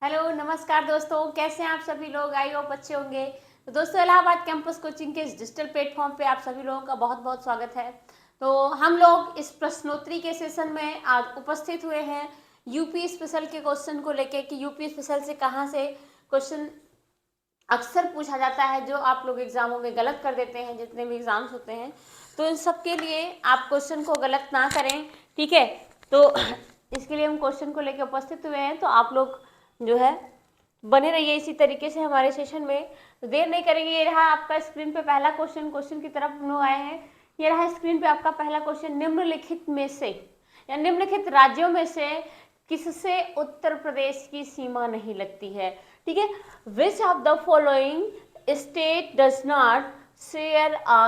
Hello नमस्कार दोस्तों, कैसे हैं आप सभी लोग। आई होप अच्छे होंगे। तो दोस्तों, इलाहाबाद कैंपस कोचिंग के इस डिजिटल प्लेटफॉर्म पे आप सभी लोगों का बहुत बहुत स्वागत है। तो हम लोग इस प्रश्नोत्तरी के सेशन में आज उपस्थित हुए हैं यूपी स्पेशल के क्वेश्चन को लेके कि यूपी स्पेशल से कहाँ से क्वेश्चन अक्सर पूछा जाता है जो आप लोग एग्जामों में गलत कर देते हैं। जितने भी एग्जाम्स होते हैं तो इन सब के लिए आप क्वेश्चन को गलत ना करें, ठीक है। तो इसके लिए हम क्वेश्चन को लेकर उपस्थित हुए हैं, तो आप लोग जो है बने रहिए इसी तरीके से हमारे सेशन में। तो देर नहीं करेंगे। ये रहा आपका स्क्रीन पे पहला क्वेश्चन की तरफ हम लोग आए हैं। ये रहा स्क्रीन पे आपका पहला क्वेश्चन। निम्नलिखित में से या निम्नलिखित राज्यों में से किससे उत्तर प्रदेश की सीमा नहीं लगती है, ठीक है। Which of the following state does not share a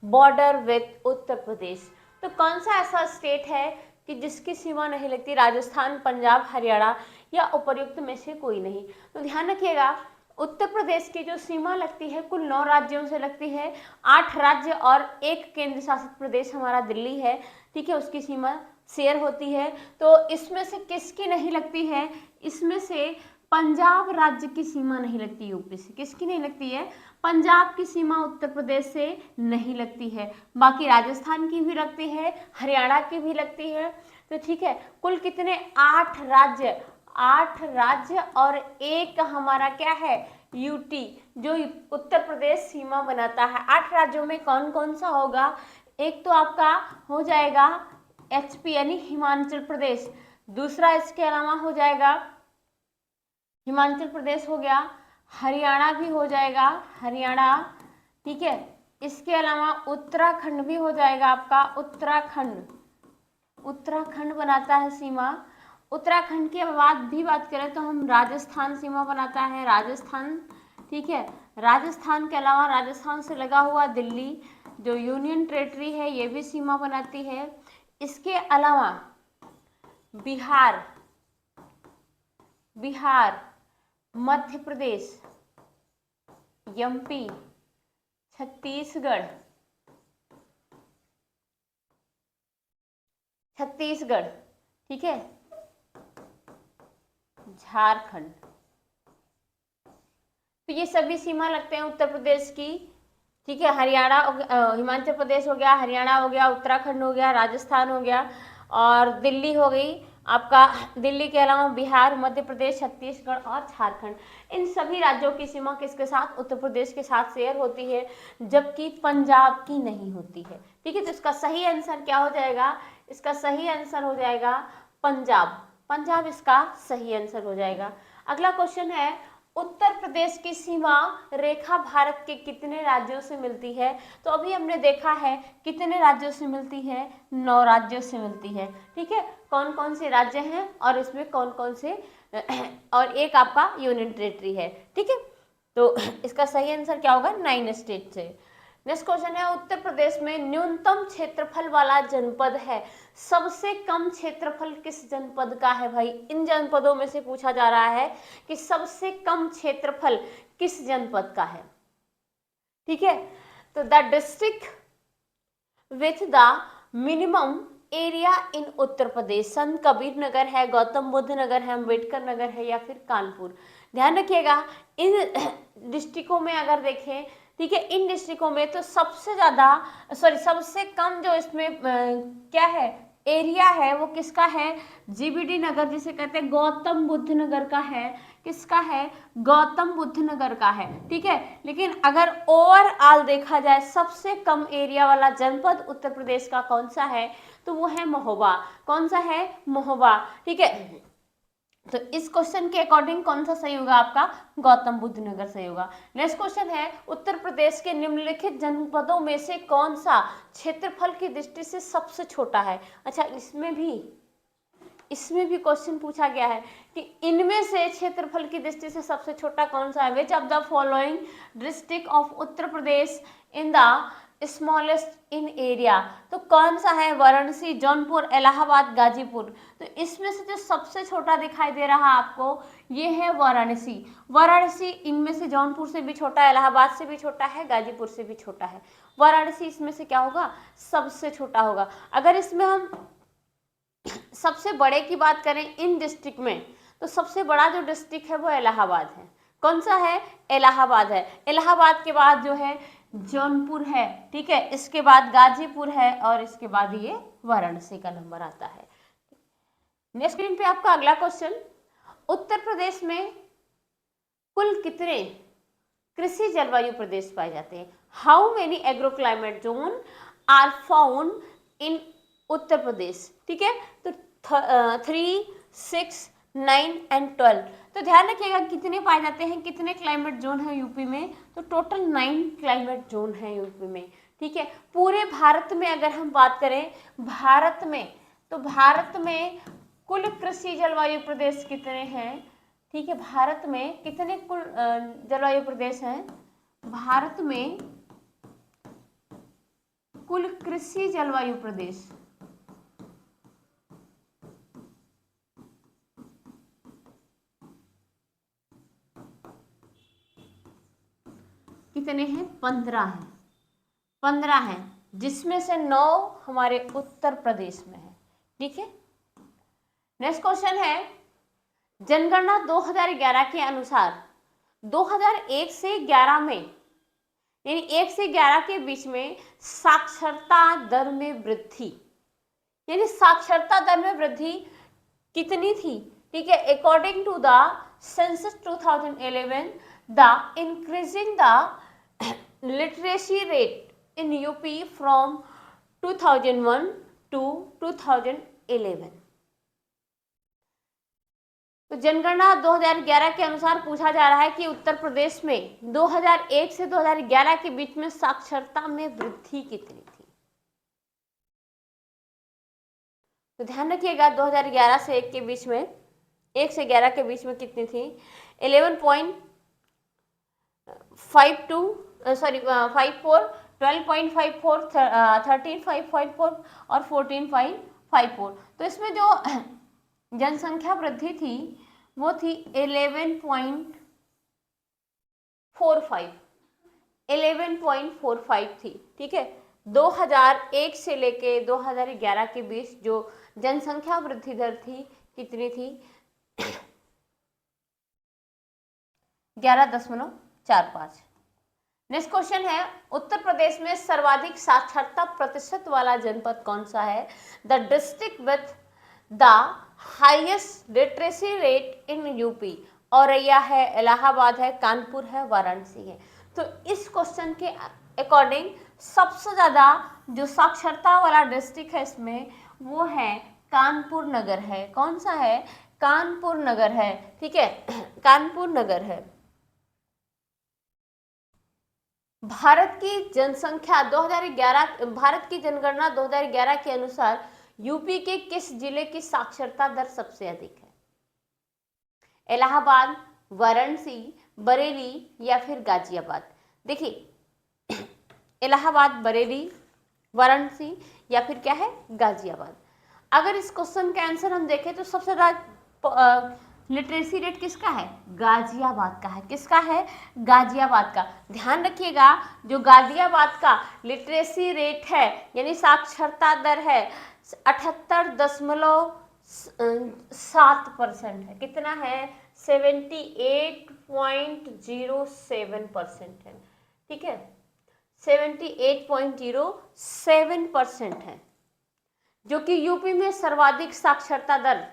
border with Uttar Pradesh. तो कौन सा ऐसा स्टेट है कि जिसकी सीमा नहीं लगती। राजस्थान, पंजाब, हरियाणा या उपर्युक्त में से कोई नहीं। तो ध्यान रखिएगा, उत्तर प्रदेश की जो सीमा लगती है कुल 9 राज्यों से लगती है। 8 राज्य और एक केंद्र शासित प्रदेश हमारा दिल्ली है, ठीक है, उसकी सीमा शेयर होती है। तो इसमें से किसकी नहीं लगती है, इसमें से पंजाब राज्य की सीमा नहीं लगती यूपी से। किसकी नहीं लगती है, पंजाब की सीमा उत्तर प्रदेश से नहीं लगती है। बाकी राजस्थान की भी लगती है, हरियाणा की भी लगती है। तो ठीक है, कुल कितने 8 राज्य, 8 राज्य और एक हमारा क्या है यूटी, जो उत्तर प्रदेश सीमा बनाता है। 8 राज्यों में कौन कौन सा होगा, एक तो आपका हो जाएगा एचपी यानी हिमाचल प्रदेश, दूसरा इसके अलावा हो जाएगा हिमाचल प्रदेश हो गया, हरियाणा भी हो जाएगा, हरियाणा, ठीक है। इसके अलावा उत्तराखंड भी हो जाएगा आपका, उत्तराखंड, उत्तराखंड बनाता है सीमा। उत्तराखंड के बाद भी बात करें तो हम राजस्थान सीमा बनाता है, राजस्थान, ठीक है। राजस्थान के अलावा राजस्थान से लगा हुआ दिल्ली जो यूनियन टेरिटरी है ये भी सीमा बनाती है। इसके अलावा बिहार, बिहार, मध्य प्रदेश, एमपी, छत्तीसगढ़, छत्तीसगढ़, ठीक है, झारखंड। तो ये सभी सीमा लगते हैं उत्तर प्रदेश की, ठीक है। हरियाणा, हिमाचल प्रदेश हो गया, हरियाणा हो गया, उत्तराखंड हो गया, राजस्थान हो गया और दिल्ली हो गई आपका। दिल्ली के अलावा बिहार, मध्य प्रदेश, छत्तीसगढ़ और झारखंड, इन सभी राज्यों की सीमा किसके साथ, उत्तर प्रदेश के साथ शेयर होती है, जबकि पंजाब की नहीं होती है, ठीक है। तो इसका सही आंसर क्या हो जाएगा, इसका सही आंसर हो जाएगा पंजाब। पंजाब इसका सही आंसर हो जाएगा। अगला क्वेश्चन है, उत्तर प्रदेश की सीमा रेखा भारत के कितने राज्यों से मिलती है। तो अभी हमने देखा है कितने राज्यों से मिलती है, 9 राज्यों से मिलती है, ठीक है। कौन कौन से राज्य हैं और इसमें कौन कौन से और एक आपका यूनियन टेरिटरी है, ठीक है। तो इसका सही आंसर क्या होगा, 9 स्टेट से। नेक्स्ट क्वेश्चन है, उत्तर प्रदेश में न्यूनतम क्षेत्रफल वाला जनपद है। सबसे कम क्षेत्रफल किस जनपद का है भाई। इन जनपदों में से पूछा जा रहा है कि सबसे कम क्षेत्रफल किस जनपद का है, ठीक है। तो the district with the minimum area in Uttar Pradesh, Sant Kabir नगर है, गौतम बुद्ध नगर है, अम्बेडकर नगर है या फिर कानपुर। ध्यान रखिएगा, इन डिस्ट्रिक्टों में अगर देखें, ठीक है, इन डिस्ट्रिक्टों में तो सबसे ज्यादा सबसे कम जो इसमें क्या है एरिया है वो किसका है, जीबीडी नगर जिसे कहते हैं गौतम बुद्ध नगर का है। किसका है, गौतम बुद्ध नगर का है, ठीक है। लेकिन अगर ओवरऑल देखा जाए सबसे कम एरिया वाला जनपद उत्तर प्रदेश का कौन सा है, तो वो है महोबा। कौन सा है, महोबा, ठीक है। तो इस क्वेश्चन के अकॉर्डिंग कौन सा सही होगा आपका, गौतम बुद्ध नगर सही होगा। नेक्स्ट क्वेश्चन है, उत्तर प्रदेश के निम्नलिखित जनपदों में से कौन सा क्षेत्रफल की दृष्टि से सबसे छोटा है। अच्छा, इसमें भी क्वेश्चन पूछा गया है कि इनमें से क्षेत्रफल की दृष्टि से सबसे छोटा कौन सा है। Which of the following district of Uttar Pradesh in the smallest in area. तो कौन सा है, वाराणसी, जौनपुर, इलाहाबाद, गाजीपुर। तो इसमें से जो सबसे छोटा दिखाई दे रहा आपको ये है वाराणसी। वाराणसी इनमें से जौनपुर से भी छोटा है, इलाहाबाद से भी छोटा है, गाजीपुर से भी छोटा है। वाराणसी इसमें से क्या होगा, सबसे छोटा होगा। अगर इसमें हम सबसे बड़े की बात करें इन डिस्ट्रिक्ट में, तो सबसे बड़ा जो डिस्ट्रिक्ट है वो इलाहाबाद है। कौन सा है? इलाहाबाद है। इलाहाबाद के बाद जो है जौनपुर है, ठीक है, इसके बाद गाजीपुर है और इसके बाद ये वाराणसी का नंबर आता है। नेक्स्ट स्क्रीन पे आपका अगला क्वेश्चन, उत्तर प्रदेश में कुल कितने कृषि जलवायु प्रदेश पाए जाते हैं? How many agro climate zone are found in Uttar Pradesh, ठीक है, तो 3, 6, 9 एंड 12। तो ध्यान रखिएगा कितने पाए जाते हैं, कितने क्लाइमेट जोन है यूपी में, तो टोटल 9 क्लाइमेट जोन है यूपी में, ठीक है। पूरे भारत में अगर हम बात करें भारत में, तो भारत में कुल कृषि जलवायु प्रदेश कितने हैं, ठीक है, भारत में कितने कुल जलवायु प्रदेश हैं? भारत में कुल कृषि जलवायु प्रदेश कितने हैं? 15 हैं, 15 हैं, जिसमें से 9 हमारे उत्तर प्रदेश में है, ठीक है। नेक्स्ट क्वेश्चन है, जनगणना 2011 के अनुसार 2001 से 11 में, यानी 1 से 11 के बीच में साक्षरता दर में वृद्धि, यानी साक्षरता दर में वृद्धि कितनी थी, ठीक है। According to the census 2011, the increasing the literacy rate in UP from 2001 to 2011। तो जनगणना 2011 के अनुसार पूछा जा रहा है कि उत्तर प्रदेश में 2001 से 2011 के बीच में साक्षरता में वृद्धि कितनी थी। तो ध्यान रखिएगा 2011 से 1 के बीच में, 1 से 11 के बीच में कितनी थी? 11.54, 12.54, 13.54 और 14.54। तो इसमें जो जनसंख्या वृद्धि थी वो थी 11.45 थी, ठीक है। 2001 से लेके 2011 के बीच जो जनसंख्या वृद्धि दर थी कितनी थी? 11.45। नेक्स्ट क्वेश्चन है, उत्तर प्रदेश में सर्वाधिक साक्षरता प्रतिशत वाला जनपद कौन सा है? The district with the highest literacy rate in UP. Auraiya है, इलाहाबाद है, कानपुर है, वाराणसी है। तो इस क्वेश्चन के अकॉर्डिंग सबसे ज़्यादा जो साक्षरता वाला डिस्ट्रिक्ट है इसमें वो है कानपुर नगर है। कौन सा है? कानपुर नगर है, ठीक है, कानपुर नगर है। भारत की जनसंख्या 2011, भारत की जनगणना 2011 के अनुसार यूपी के किस जिले की साक्षरता दर सबसे अधिक है? इलाहाबाद, वाराणसी, बरेली या फिर गाजियाबाद? देखिए इलाहाबाद, बरेली, वाराणसी या फिर क्या है? गाजियाबाद। अगर इस क्वेश्चन का आंसर हम देखें तो सबसे ज्यादा लिटरेसी रेट किसका है? गाजियाबाद का है। किसका है? गाजियाबाद का। ध्यान रखिएगा जो गाजियाबाद का लिटरेसी रेट है यानी साक्षरता दर है 78.7% है। कितना है? 78.07% है, ठीक है, 78.07% है, जो कि यूपी में सर्वाधिक साक्षरता दर,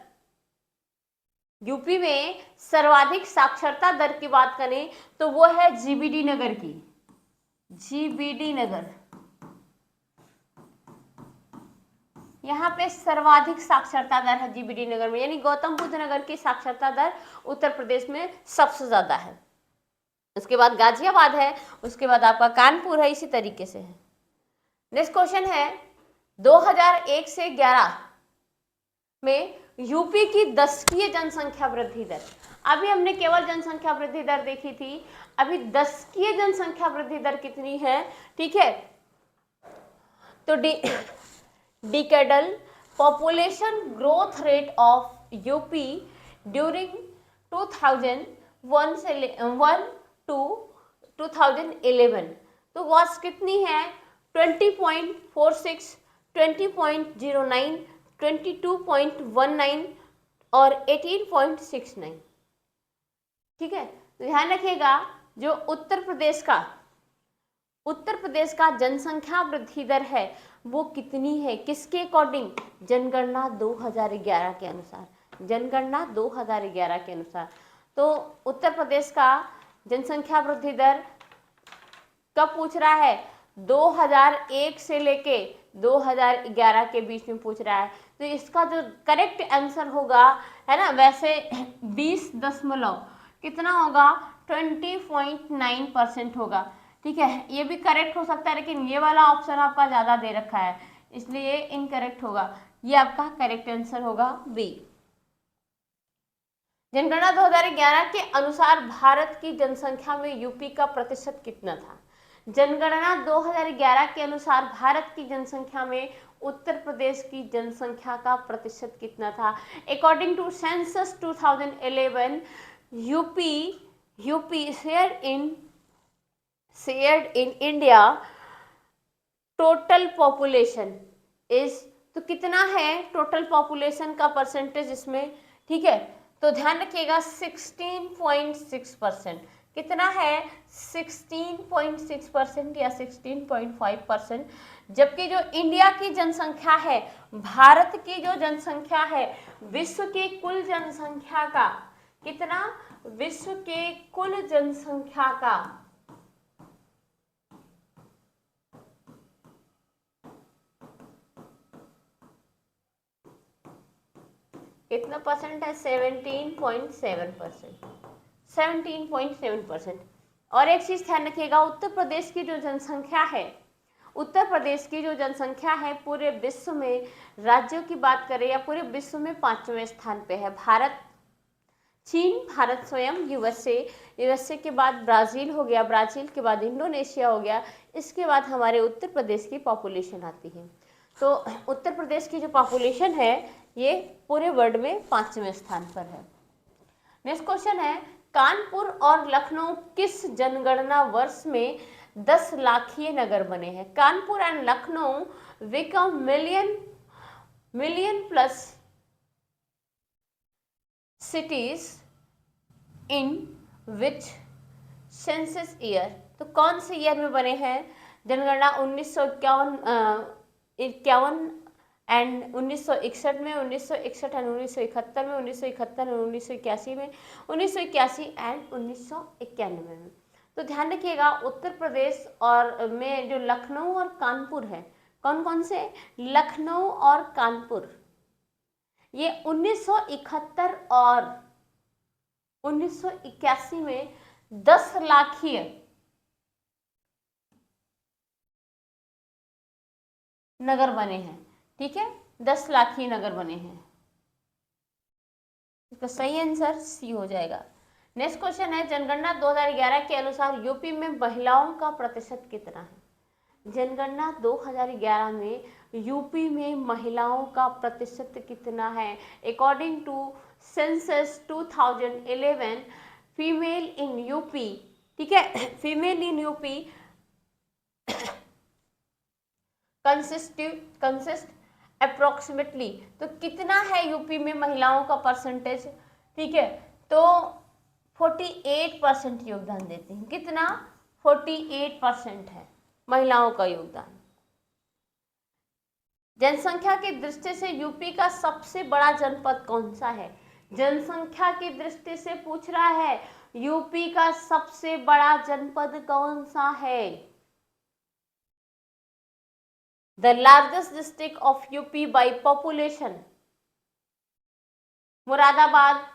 यूपी में सर्वाधिक साक्षरता दर की बात करें तो वो है जीबीडी नगर की, जीबीडी नगर। यहाँ पे सर्वाधिक साक्षरता दर है जीबीडी नगर में, यानी गौतम बुद्ध नगर की साक्षरता दर उत्तर प्रदेश में सबसे ज्यादा है। उसके बाद गाजियाबाद है, उसके बाद आपका कानपुर है, इसी तरीके से है। नेक्स्ट क्वेश्चन है 2001 से 11 में यूपी की दशकीय जनसंख्या वृद्धि दर। अभी हमने केवल जनसंख्या वृद्धि दर देखी थी, अभी दशकीय जनसंख्या वृद्धि दर कितनी है, ठीक है। तो decadal population growth rate of UP during 2001 से 1 to 2011 तो वॉस कितनी है? 20.46, 20.09, 22.19, और 18.69। ठीक है, तो ध्यान रखिएगा जो उत्तर प्रदेश का जनसंख्या वृद्धि दर है वो कितनी है, किसके अकॉर्डिंग, जनगणना 2011 के अनुसार, जनगणना 2011 के अनुसार। तो उत्तर प्रदेश का जनसंख्या वृद्धि दर कब पूछ रहा है, 2001 से लेके 2011 के बीच में पूछ रहा है। तो इसका जो करेक्ट आंसर होगा, है ना, वैसे 20 दशमलव कितना होगा, 20.9% होगा। ठीक है, ये भी करेक्ट हो सकता है, लेकिन ये वाला ऑप्शन आपका ज्यादा दे रखा है इसलिए इनकरेक्ट होगा। ये आपका करेक्ट आंसर होगा बी। जनगणना 2011 के अनुसार भारत की जनसंख्या में यूपी का प्रतिशत कितना था। जनगणना 2011 के अनुसार भारत की जनसंख्या में उत्तर प्रदेश की जनसंख्या का प्रतिशत कितना था। According to census 2011, UP shared in India total population is, तो कितना है टोटल पॉपुलेशन का परसेंटेज इसमें। ठीक है, तो ध्यान रखिएगा 16.6%। कितना है, 16.6% या 16.5%। जबकि जो इंडिया की जनसंख्या है, भारत की जो जनसंख्या है, विश्व की कुल जनसंख्या का कितना, विश्व के कुल जनसंख्या का कितना परसेंट है, 17.7%, 17.7%। और एक चीज ध्यान रखिएगा, उत्तर प्रदेश की जो जनसंख्या है, उत्तर प्रदेश की जो जनसंख्या है पूरे विश्व में, राज्यों की बात करें या पूरे विश्व में 5वें स्थान पे है। भारत, चीन, भारत स्वयं, यूएसए के बाद ब्राजील हो गया, ब्राजील के बाद इंडोनेशिया हो गया, इसके बाद हमारे उत्तर प्रदेश की पॉपुलेशन आती है। तो उत्तर प्रदेश की जो पॉपुलेशन है ये पूरे वर्ल्ड में 5वें स्थान पर है। नेक्स्ट क्वेश्चन है, कानपुर और लखनऊ किस जनगणना वर्ष में 10 लाखीय नगर बने हैं। Kanpur and Lucknow become million plus cities in which census year, तो कौन से ईयर में बने हैं जनगणना, 1951 एंड 1961 में, 1961 एंड 1971 में, 1971 एंड 1981 में, 1981 एंड 1991 में। तो ध्यान रखिएगा उत्तर प्रदेश और में जो लखनऊ और कानपुर है, कौन कौन से, लखनऊ और कानपुर, ये 1971 और 1981 में 10 लाखीय नगर बने हैं। ठीक है, 10 लाखीय नगर बने हैं। इसका सही आंसर सी हो जाएगा। नेक्स्ट क्वेश्चन है, जनगणना 2011 के अनुसार यूपी में महिलाओं का प्रतिशत कितना है। जनगणना 2011 में यूपी में महिलाओं का प्रतिशत कितना है। According to census 2011, female in UP, ठीक है, female in UP consist approximately, तो कितना है यूपी में महिलाओं का परसेंटेज। ठीक है, तो 48% योगदान देती हैं। कितना, 48% है महिलाओं का योगदान। जनसंख्या की दृष्टि से यूपी का सबसे बड़ा जनपद कौन सा है। जनसंख्या की दृष्टि से पूछ रहा है, यूपी का सबसे बड़ा जनपद कौन सा है। The largest district of UP by population, Moradabad,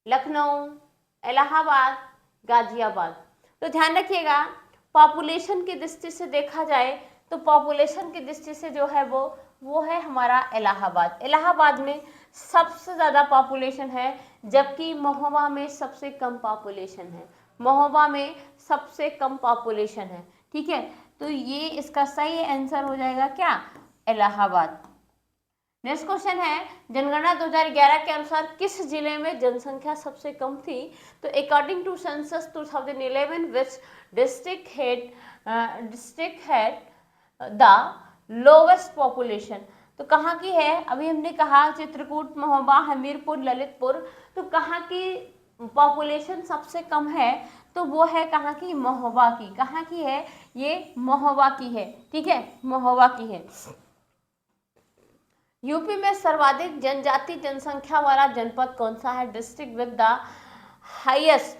Lucknow, Allahabad, Ghaziabad. तो ध्यान रखिएगा पॉपुलेशन की दृष्टि से देखा जाए तो पॉपुलेशन की दृष्टि से जो है वो है हमारा इलाहाबाद। इलाहाबाद में सबसे ज़्यादा पॉपुलेशन है, जबकि महोबा में सबसे कम पॉपुलेशन है। महोबा में सबसे कम पॉपुलेशन है। ठीक है, तो ये इसका सही आंसर हो जाएगा क्या, इलाहाबाद। नेक्स्ट क्वेश्चन है, जनगणना 2011 के अनुसार किस जिले में जनसंख्या सबसे कम थी। तो according to census 2011 which district had the lowest population, तो कहाँ की है? अभी हमने कहा चित्रकूट, महोबा, हमीरपुर, ललितपुर। तो कहाँ की पॉपुलेशन सबसे कम है? तो वो है कहाँ की? महोबा की। कहाँ की है? ये महोबा की है। ठीक है, महोबा की है। यूपी में सर्वाधिक जनजाति जनसंख्या वाला जनपद कौन सा है? District with the highest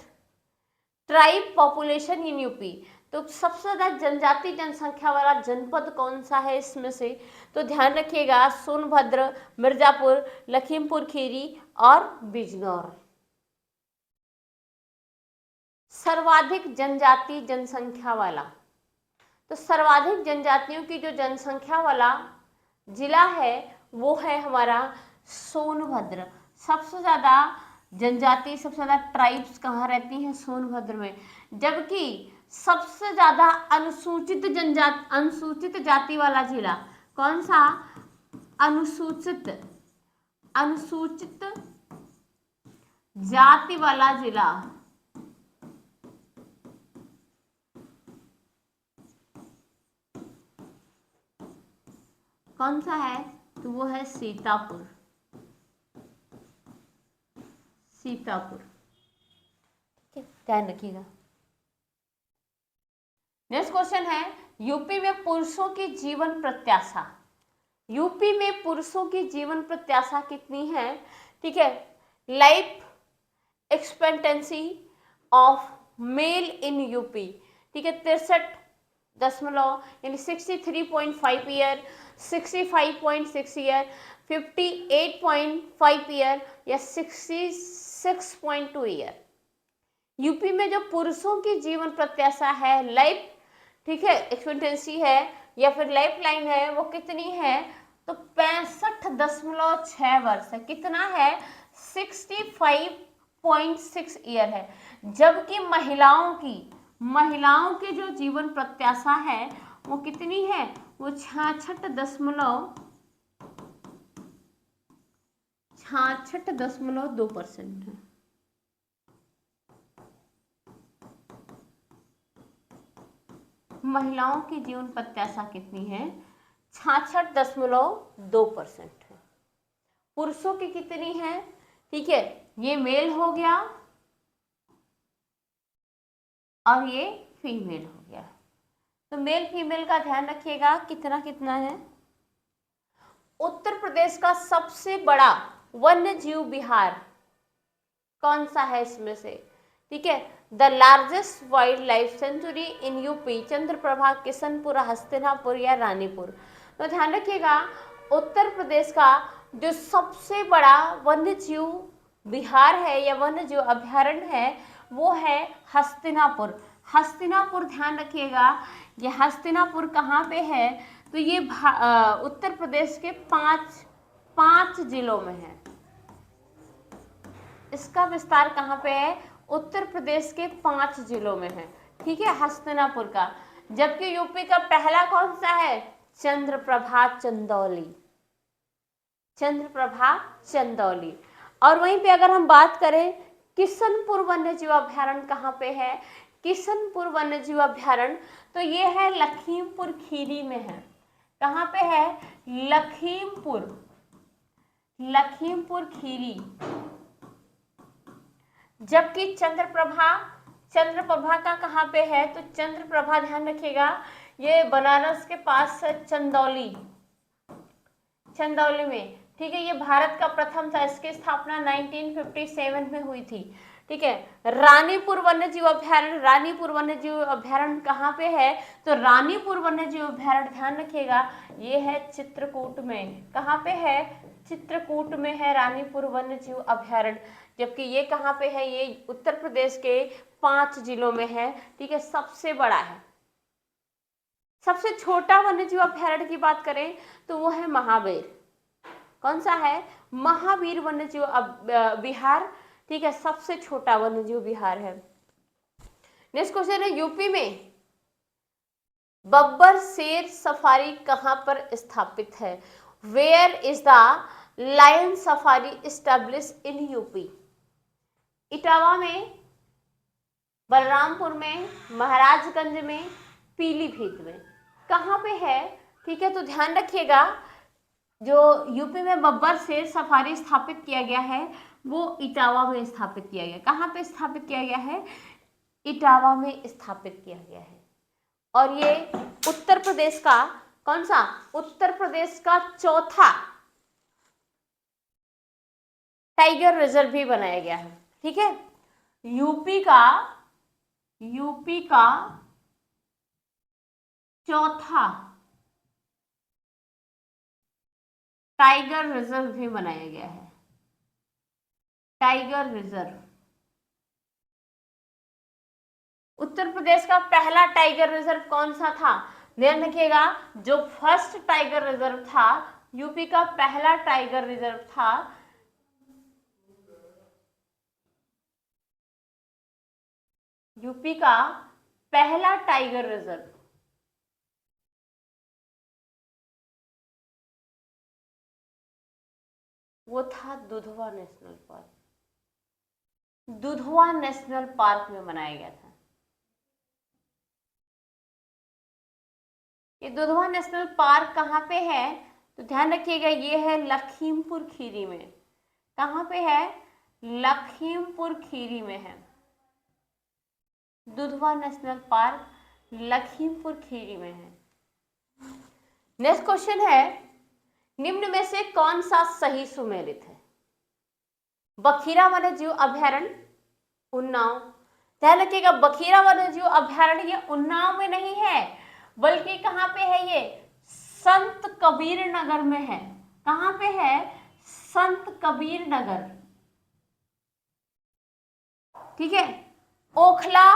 tribe population in UP. तो सबसे ज्यादा जनजाति जनसंख्या वाला जनपद कौन सा है इसमें से? तो ध्यान रखिएगा, सोनभद्र, मिर्जापुर, लखीमपुर खीरी और बिजनौर। सर्वाधिक जनजाति जनसंख्या वाला, तो सर्वाधिक जनजातियों की जो जनसंख्या वाला जिला है वो है हमारा सोनभद्र। सबसे ज्यादा जनजाति, सबसे ज्यादा ट्राइब्स कहाँ रहती हैं? सोनभद्र में। जबकि सबसे ज्यादा अनुसूचित जाति वाला जिला कौन सा? अनुसूचित जाति वाला जिला कौन सा है? तो वो है सीतापुर। ध्यान रखिएगा। नेक्स्ट क्वेश्चन है, यूपी में पुरुषों की जीवन प्रत्याशा। यूपी में पुरुषों की जीवन प्रत्याशा कितनी है? ठीक है, life expectancy of male in UP, ठीक है, 63 यानी 63.5 ईयर, 65.6 ईयर, 58.5 ईयर या 66.2 ईयर। यूपी में जो पुरुषों की जीवन प्रत्याशा है, लाइफ, ठीक है, एक्सपेक्टेंसी है या फिर लाइफ लाइन है, वो कितनी है? तो 65.6 वर्ष है। कितना है? 65.6 ईयर है। जबकि महिलाओं की जो जीवन प्रत्याशा है वो कितनी है? वो 66.2% है। महिलाओं की जीवन प्रत्याशा कितनी है? 66.2% है। पुरुषों की कितनी है? ठीक है, ये मेल हो गया और ये फीमेल हो गया। तो मेल फीमेल का ध्यान रखिएगा कितना कितना है। उत्तर प्रदेश का सबसे बड़ा वन्य जीव विहार कौन सा है इसमें से? ठीक है, the largest wild life sanctuary in UP, Chandraprabha, Kishanpur, Hastinapur या रानीपुर। तो ध्यान रखिएगा, उत्तर प्रदेश का जो सबसे बड़ा वन्य जीव विहार है या वन्य जीव अभ्यारण्य है वो है हस्तिनापुर। हस्तिनापुर ध्यान रखिएगा, ये हस्तिनापुर कहाँ पे है? तो ये उत्तर प्रदेश के पांच जिलों में है। इसका विस्तार कहाँ पे है? उत्तर प्रदेश के 5 जिलों में है। ठीक है, हस्तिनापुर का। जबकि यूपी का पहला कौन सा है? चंद्रप्रभा चंदौली। और वहीं पे अगर हम बात करें किशनपुर वन्यजीव अभ्यारण्य कहाँ पे है? किशनपुर वन्यजीव अभ्यारण्य तो ये है लखीमपुर खीरी में है। कहाँ पे है? लखीमपुर खीरी। जबकि चंद्रप्रभा का कहाँ पे है? तो चंद्रप्रभा ध्यान रखिएगा, ये बनारस के पास है, चंदौली में। ठीक है, ये भारत का प्रथम था। इसकी स्थापना 1957 में हुई थी। ठीक है, रानीपुर वन्यजीव अभ्यारण्य कहाँ पे है? तो रानीपुर वन्यजीव अभ्यारण्य ध्यान रखिएगा, ये है चित्रकूट में। कहाँ पे है? चित्रकूट में है रानीपुर वन्यजीव अभ्यारण्य। जबकि ये कहाँ पे है? ये उत्तर प्रदेश के 5 जिलों में है। ठीक है, सबसे बड़ा है। सबसे छोटा वन्यजीव अभ्यारण्य की बात करें तो वो है महावीर। कौन सा है? महावीर वन्यजीव विहार। ठीक है, सबसे छोटा वन्यजीव विहार है। नेक्स्ट क्वेश्चन है, यूपी में बब्बर शेर सफारी कहां पर स्थापित है? Where is the lion safari establish in UP? Etawah में, बलरामपुर में, महाराजगंज में, पीलीभीत में। कहां पे है? ठीक है, तो ध्यान रखिएगा जो यूपी में बब्बर शेर सफारी स्थापित किया गया है वो इटावा में स्थापित किया गया। कहाँ पे स्थापित किया गया है? इटावा में स्थापित किया गया है। और ये उत्तर प्रदेश का कौन सा? उत्तर प्रदेश का चौथा टाइगर रिजर्व भी बनाया गया है। ठीक है, यूपी का चौथा टाइगर रिजर्व भी बनाया गया है। टाइगर रिजर्व, उत्तर प्रदेश का पहला टाइगर रिजर्व कौन सा था? ध्यान रखिएगा, जो फर्स्ट टाइगर रिजर्व था, यूपी का पहला टाइगर रिजर्व था यूपी का पहला टाइगर रिजर्व वो था Dudhwa national park. Dudhwa national park में बनाया गया था। ये दुधवा नेशनल पार्क कहाँ पे है? तो ध्यान रखिएगा, ये है लखीमपुर खीरी में। कहाँ पे है? लखीमपुर खीरी में है। दुधवा नेशनल पार्क लखीमपुर खीरी में है। नेक्स्ट क्वेश्चन है, निम्न में से कौन सा सही सुमेलित है? बखीरा वन्यजीव अभयारण्य, उन्नाव। ध्यान रखिएगा, बखीरा वन्यजीव अभयारण्य ये उन्नाव में नहीं है, बल्कि कहाँ पे है? ये संत कबीर नगर में है। कहाँ पे है? संत कबीर नगर। ठीक है, ओखला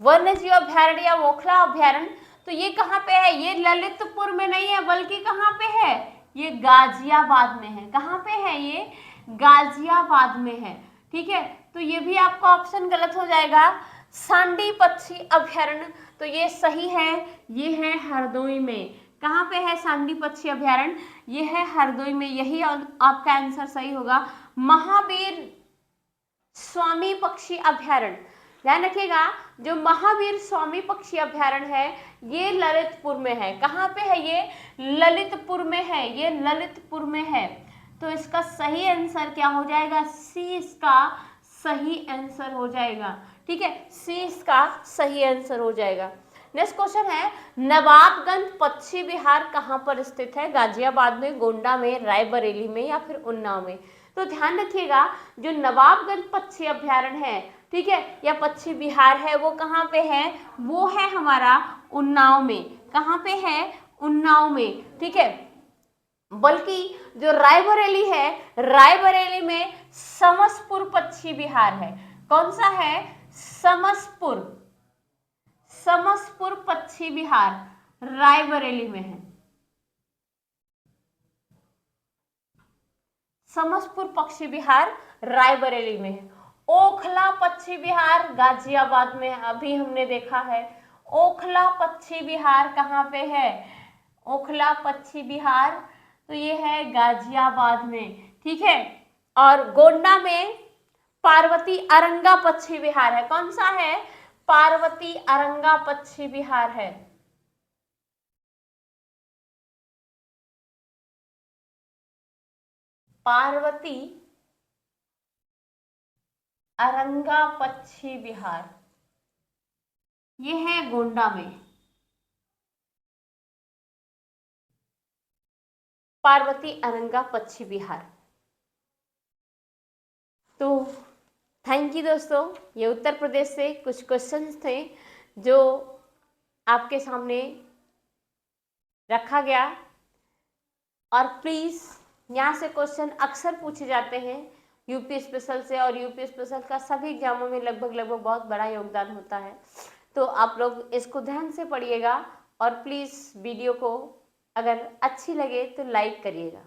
वन्यजीव अभयारण्य या ओखला अभयारण्य, तो ये कहाँ पे है? ये ललितपुर में नहीं है, बल्कि कहाँ पे है? ये गाजियाबाद में है। कहाँ पे है? ये गाजियाबाद में है। ठीक है, तो ये भी आपका ऑप्शन गलत हो जाएगा। सांडी पक्षी अभयारण्य, तो ये सही है, ये है हरदोई में। कहाँ पे है सांडी पक्षी अभयारण्य? ये है हरदोई में। यही आपका आंसर सही होगा। महावीर स्वामी पक्षी अभयारण्य, ध्यान रखिएगा, जो महावीर स्वामी पक्षी अभयारण्य है ये ललितपुर में है। कहाँ पे है? ये ललितपुर में है। ये ललितपुर में है। तो इसका सही आंसर क्या हो जाएगा? सी इसका सही आंसर हो जाएगा। ठीक है, सी इसका सही आंसर हो जाएगा। नेक्स्ट क्वेश्चन है, नवाबगंज पक्षी विहार कहाँ पर स्थित है? गाजियाबाद में, गोंडा में, रायबरेली में या फिर उन्नाव में? तो ध्यान रखिएगा, जो नवाबगंज पक्षी अभयारण्य है, ठीक है, या पक्षी विहार है, वो कहाँ पे है? वो है हमारा उन्नाव में। कहाँ पे है? उन्नाव में। ठीक है, बल्कि जो रायबरेली है, रायबरेली में समसपुर पक्षी विहार है। कौन सा है? समसपुर। समसपुर पक्षी विहार रायबरेली में है। समसपुर पक्षी विहार रायबरेली में है। ओखला पक्षी विहार गाजियाबाद में है, अभी हमने देखा है। ओखला पक्षी विहार कहाँ पे है? ओखला पक्षी विहार, तो ये है गाजियाबाद में। ठीक है, और गोंडा में पार्वती अरंगा पक्षी विहार है। कौन सा है? पार्वती अरंगा पक्षी विहार है। पार्वती अरंगा पक्षी विहार ये है गोंडा में। पार्वती अरंगा पक्षी विहार। तो थैंक यू दोस्तों, ये उत्तर प्रदेश से कुछ क्वेश्चंस थे जो आपके सामने रखा गया। और प्लीज़, यहाँ से क्वेश्चन अक्सर पूछे जाते हैं यूपी स्पेशल से, और यूपी स्पेशल का सभी एग्जामों में लगभग बहुत बड़ा योगदान होता है। तो आप लोग इसको ध्यान से पढ़िएगा, और प्लीज़ वीडियो को अगर अच्छी लगे तो लाइक करिएगा।